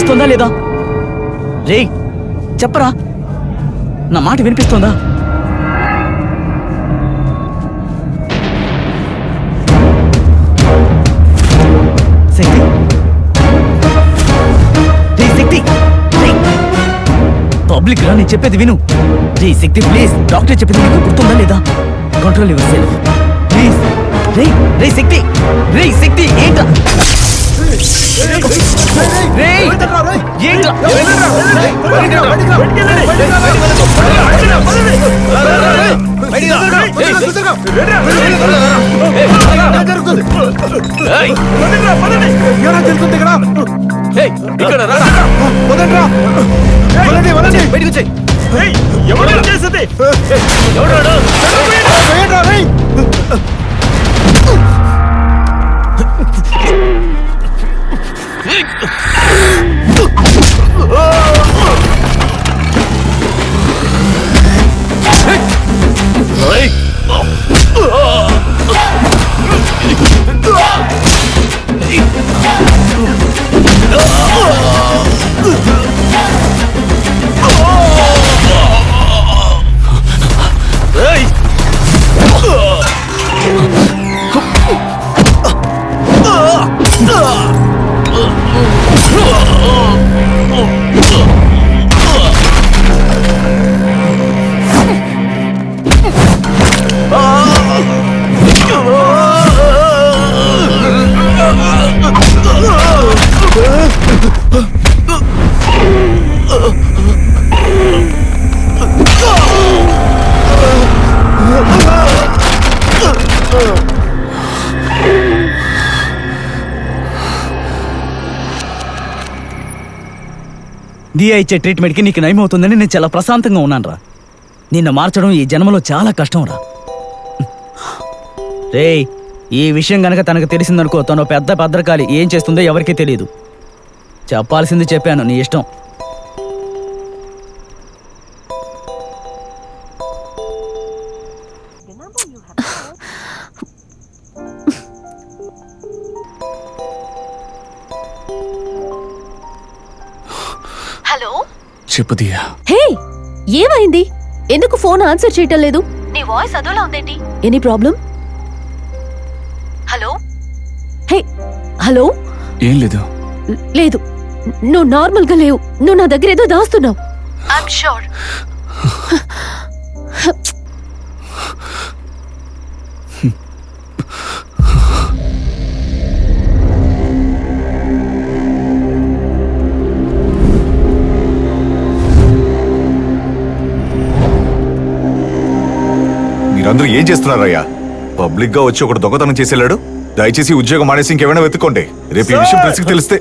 వినిపిస్తుందా లేదా? రే చెప్పరా, నా మాట వినిపిస్తుందా? శక్తి, రే శక్తి, రే పబ్లిక్ రా, నేను చెప్పేది విను. రే శక్తి ప్లీజ్, డాక్టర్ చెప్పింది నీకు గుర్తుందా లేదా? Control yourself please. రే రే శక్తి, రే శక్తి ఏంటా? రే ఏంటా? దియా ఇచ్చే ట్రీట్మెంట్కి నీకు నయమవుతుందని నేను చాలా ప్రశాంతంగా ఉన్నాను రా. నిన్ను మార్చడం ఈ జన్మలో చాలా కష్టం రా. రే ఈ విషయం గనక తనకు తెలిసిందనుకో, తను పెద్ద భద్రకాళి, ఏం చేస్తుందో ఎవరికీ తెలియదు. చెప్పాల్సింది చెప్పాను, నీ ఇష్టం. హలో చెప్పు దియా. హే ఏమైంది? ఎందుకు ఫోన్ ఆన్సర్ చేయటం లేదు? నీ వాయిస్ అదోలా ఉందేంటి? Any problem? Hello hey hello. ఏం లేదు. లేదు, నువ్వు నార్మల్ గా లేవు. నువ్వు నా దగ్గర ఏదో దాస్తున్నావు. I'm sure. మీరందరూ ఏం చేస్తున్నారయ్యా? పబ్లిక్ గా వచ్చి ఒకటి దొంగతనం చేసేలాడు. దయచేసి ఉద్యోగం మానేసి ఇంకేమైనా వెతుక్కోండి. రేపు ఈ విషయం ప్రెస్కి తెలిస్తే